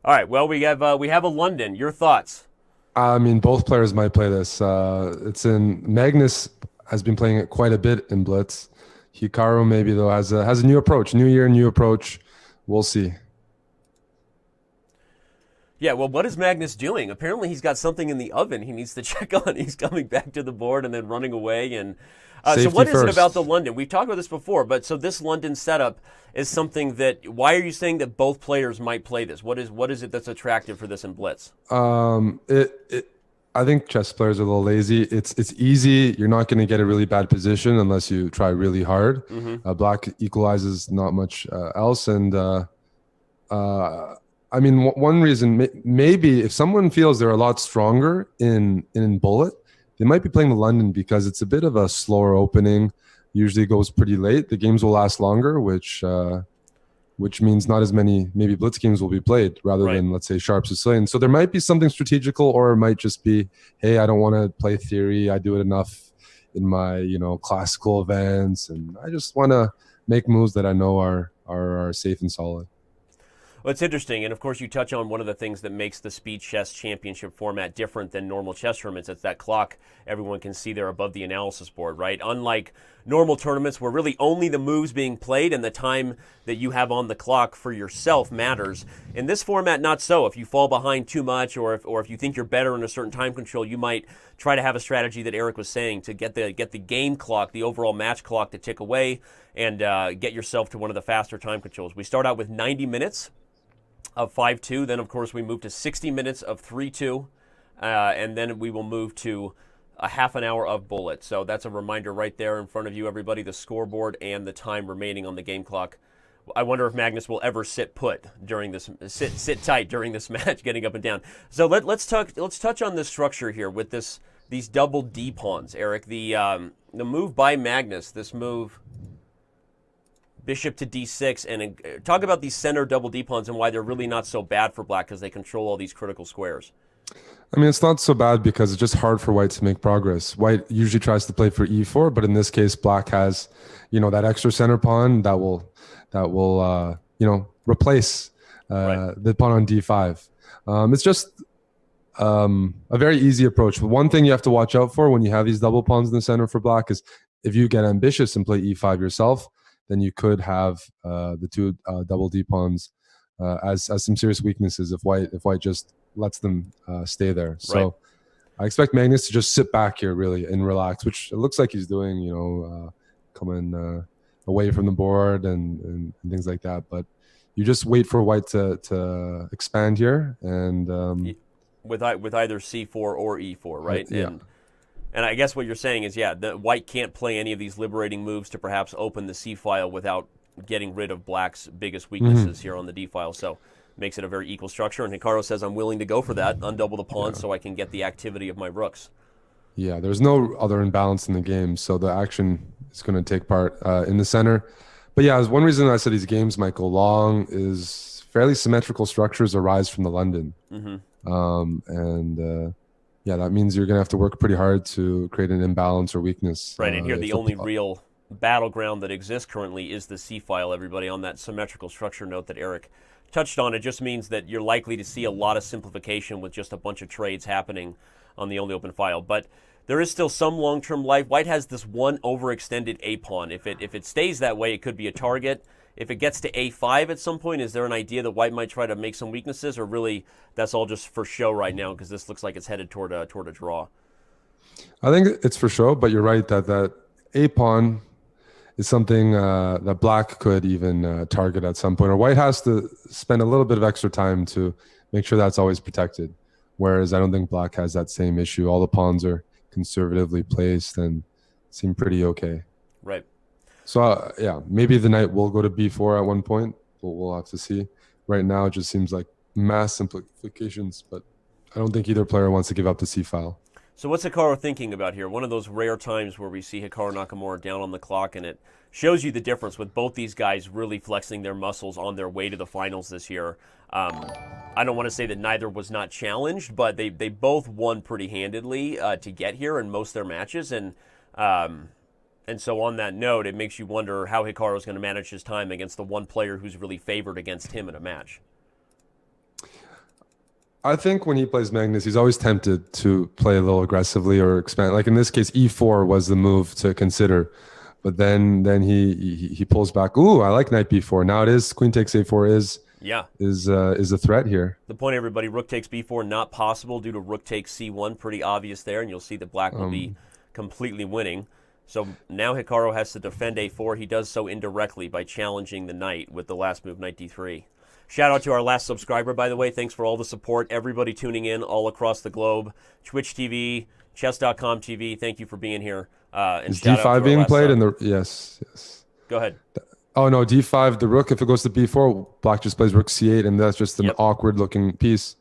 All right. Well, we have a London. Your thoughts? I mean, both players might play this. It's in Magnus has been playing it quite a bit in Blitz. Hikaru maybe though has a new approach, new year, new approach. We'll see. Yeah. Well, what is Magnus doing? Apparently, he's got something in the oven. He needs to check on. He's coming back to the board and then running away. And so, Safety what is it about the first. London? We've talked about this before, but so this London setup is something that. Why are you saying that both players might play this? What is it that's attractive for this in Blitz? It I think chess players are a little lazy. It's easy. You're not going to get a really bad position unless you try really hard. Mm-hmm. Black equalizes not much else, and uh, I mean, one reason maybe if someone feels they're a lot stronger in bullet, they might be playing the London because it's a bit of a slower opening. Usually goes pretty late. The games will last longer, which means not as many maybe blitz games will be played rather Right. than let's say sharp Sicilian. So there might be something strategical, or it might just be, hey, I don't want to play theory. I do it enough in my classical events, and I just want to make moves that I know are safe and solid. Well, it's interesting, and of course, you touch on one of the things that makes the Speed Chess Championship format different than normal chess tournaments. It's that clock everyone can see there above the analysis board, right? Unlike normal tournaments where really only the moves being played and the time that you have on the clock for yourself matters. In this format, not so. If you fall behind too much, or if you think you're better in a certain time control, you might try to have a strategy that Eric was saying to get the game clock, the overall match clock, to tick away and get yourself to one of the faster time controls. We start out with 90 minutes of 5-2. Then, of course, we move to 60 minutes of 3-2. And then we will move to a half an hour of bullet. So that's a reminder right there in front of you, everybody, the scoreboard and the time remaining on the game clock. I wonder if Magnus will ever sit put during this, sit tight during this match, getting up and down. So let's touch on the structure here with these double D pawns, Eric. The move by Magnus, this move bishop to d6, and talk about these center double d pawns and why they're really not so bad for black because they control all these critical squares. I mean, it's not so bad because it's just hard for white to make progress. White usually tries to play for e4, but in this case, black has, that extra center pawn that will replace Right. the pawn on d5. It's just a very easy approach. But one thing you have to watch out for when you have these double pawns in the center for black is if you get ambitious and play e5 yourself, then you could have the two double d pawns as some serious weaknesses if white just lets them stay there. Right. So I expect Magnus to just sit back here really and relax, which it looks like he's doing. Coming away from the board and things like that. But you just wait for white to expand here, and With either c4 or e4, right? yeah. And I guess what you're saying is, yeah, the white can't play any of these liberating moves to perhaps open the c file without getting rid of black's biggest Mm-hmm. weaknesses here on the d file. So makes it a very equal structure. And Hikaru says, I'm willing to go for that, undouble the pawn Yeah. so I can get the activity of my rooks. Yeah, there's no other imbalance in the game, so the action is going to take part in the center. But yeah, one reason I said these games might go long is fairly symmetrical structures arise from the London, Mm-hmm. and yeah, that means you're going to have to work pretty hard to create an imbalance or weakness. Right, and here If the the only real battleground that exists currently is the C file, everybody, on that symmetrical structure note that Eric touched on. It just means that you're likely to see a lot of simplification with just a bunch of trades happening on the only open file. But there is still some long-term life. White has this one overextended A pawn. If it stays that way, it could be a target. If it gets to A5 at some point, is there an idea that White might try to make some weaknesses, or really that's all just for show right now because this looks like it's headed toward a draw? I think it's for sure, but you're right that a pawn is something that black could even target at some point, or white has to spend a little bit of extra time to make sure that's always protected. Whereas I don't think black has that same issue. All the pawns are conservatively placed and seem pretty okay. Right. So yeah, maybe the knight will go to b4 at one point, but we'll have to see. Right now, it just seems like mass simplifications, but I don't think either player wants to give up the c file. So what's Hikaru thinking about here? One of those rare times where we see Hikaru Nakamura down on the clock, and it shows you the difference with both these guys really flexing their muscles on their way to the finals this year. I don't want to say that neither was not challenged, but they both won pretty handedly to get here in most of their matches, and so on that note, it makes you wonder how Hikaru is going to manage his time against the one player who's really favored against him in a match. I think when he plays Magnus, he's always tempted to play a little aggressively or expand. Like in this case, e4 was the move to consider, but then he pulls back. Ooh, I like knight b4. Now it is queen takes a4 Yeah. is a threat here. The point, everybody, rook takes b4 not possible due to rook takes c1. Pretty obvious there, and you'll see that black will be completely winning. So now Hikaru has to defend a4. He does so indirectly by challenging the knight with the last move, knight d3. Shout out to our last subscriber, by the way. Thanks for all the support. Everybody tuning in all across the globe. Twitch TV, chess.com TV. Thank you for being here. And Is d5 being played in the yes. Go ahead. Oh no, d5. The rook. If it goes to b4, black just plays rook c8, and that's just an awkward looking piece.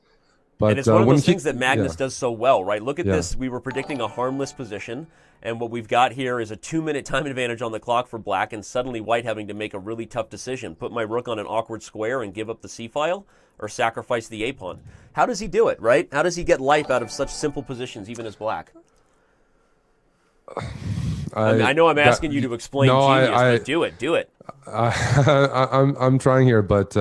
But and it's one of those things that Magnus does so well, right? Look at this. We were predicting a harmless position, and what we've got here is a 2-minute time advantage on the clock for black, and suddenly white having to make a really tough decision. Put my rook on an awkward square and give up the c-file, or sacrifice the a-pawn. How does he do it, right? How does he get life out of such simple positions, even as black? I know I'm asking you to explain genius, but do it. I'm trying here, but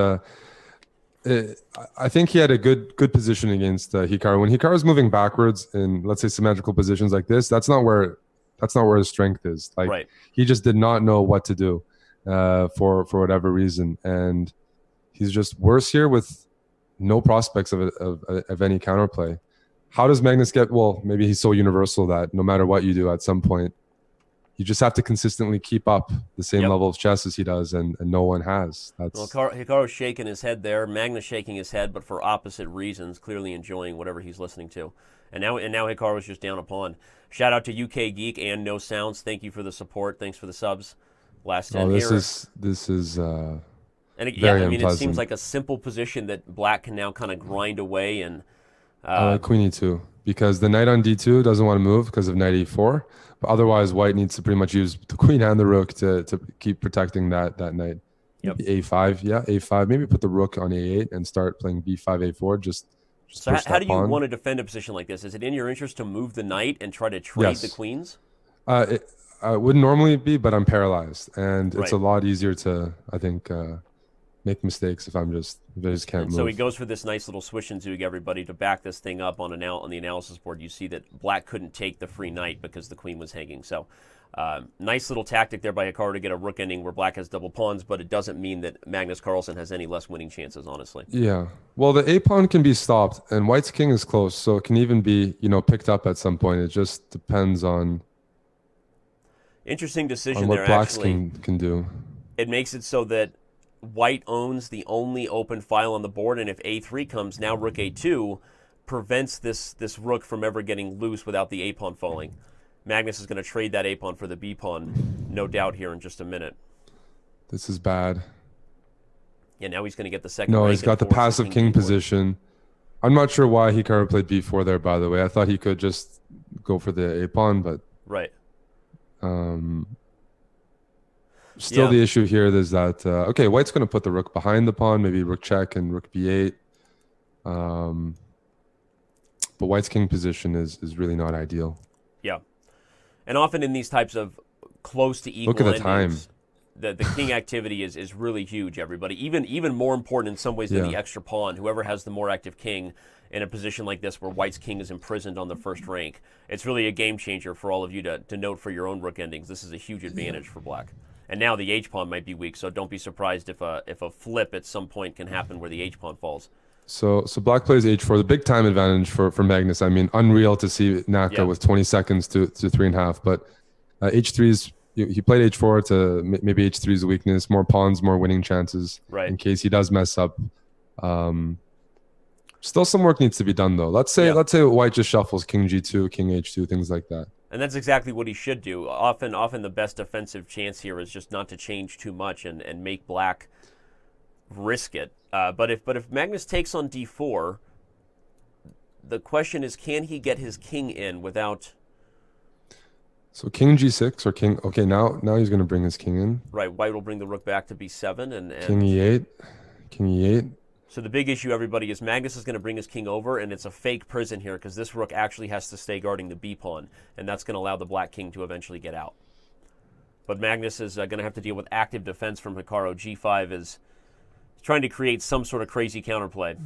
I think he had a good position against Hikaru. When Hikaru's moving backwards in, let's say, symmetrical positions like this, that's not where his strength is. Like he just did not know what to do for whatever reason, and he's just worse here with no prospects of any counterplay. How does Magnus get? Well, maybe he's so universal that no matter what you do, at some point, you just have to consistently keep up the same level of chess as he does, and no one has. Well, Hikaru's shaking his head there. Magnus shaking his head, but for opposite reasons, clearly enjoying whatever he's listening to. And now Hikaru's just down a pawn. Shout out to UK Geek and No Sounds. Thank you for the support. Thanks for the subs. Last 10 here. This is and very unpleasant. It seems like a simple position that black can now kind of grind away. And I like queen e2 because the knight on d2 doesn't want to move because of knight e4. But otherwise, white needs to pretty much use the queen and the rook to keep protecting that knight. Yep. A5, A5. Maybe put the rook on A8 and start playing B5, A4. Just so how do you want to defend a position like this? Is it in your interest to move the knight and try to trade the queens? It wouldn't normally be, but I'm paralyzed, and it's a lot easier to, I think, make mistakes if I just can't move. So he goes for this nice little swish and zug, everybody, to back this thing up on the analysis board. You see that black couldn't take the free knight because the queen was hanging. So nice little tactic there by Hikaru to get a rook ending where black has double pawns, but it doesn't mean that Magnus Carlsen has any less winning chances, honestly. Yeah. Well, the a-pawn can be stopped, and white's king is close, so it can even be, picked up at some point. It just depends on interesting decision what there, black's actually. can do. It makes it so that white owns the only open file on the board, and if a3 comes, now rook a2 prevents this rook from ever getting loose without the a-pawn falling. Magnus is going to trade that a-pawn for the b-pawn, no doubt, here in just a minute. This is bad. Yeah, now he's going to get the second. No, he's got the passive king position. I'm not sure why Hikaru played b4 there, by the way. I thought he could just go for the a-pawn, but right. Still, the issue here is that okay, white's going to put the rook behind the pawn, maybe rook check and rook b8. But white's king position is really not ideal. Yeah, and often in these types of close to equal look at the endings, time. The king activity is really huge. Everybody, even more important in some ways than the extra pawn. Whoever has the more active king in a position like this where white's king is imprisoned on the first rank, it's really a game changer for all of you to note for your own rook endings. This is a huge advantage for black. And now the h-pawn might be weak, so don't be surprised if a flip at some point can happen where the h-pawn falls. So black plays h4, the big time advantage for Magnus. I mean, unreal to see Naka with 20 seconds to 3.5. But h3 he played h4 to maybe h3 is a weakness, more pawns, more winning chances in case he does mess up. Still some work needs to be done though. Let's say white just shuffles king g2, king h2, things like that. And that's exactly what he should do. Often the best defensive chance here is just not to change too much and make black risk it. But if Magnus takes on d4, the question is, can he get his king in without? So king g6 or king. Okay, now he's going to bring his king in. Right, white will bring the rook back to b7 and king e8, king e8. So the big issue, everybody, is Magnus is going to bring his king over, and it's a fake prison here because this rook actually has to stay guarding the b-pawn, and that's going to allow the black king to eventually get out. But Magnus is going to have to deal with active defense from Hikaru. g5 is trying to create some sort of crazy counterplay.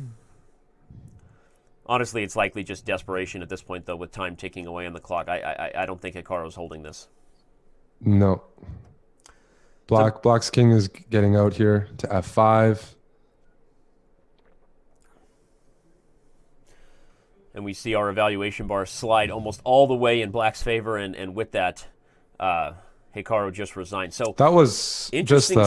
Honestly, it's likely just desperation at this point, though, with time ticking away on the clock. I don't think Hikaru's holding this. No. Black's king is getting out here to f5. And we see our evaluation bar slide almost all the way in Black's favor, and with that, Hikaru just resigned. So That was just interesting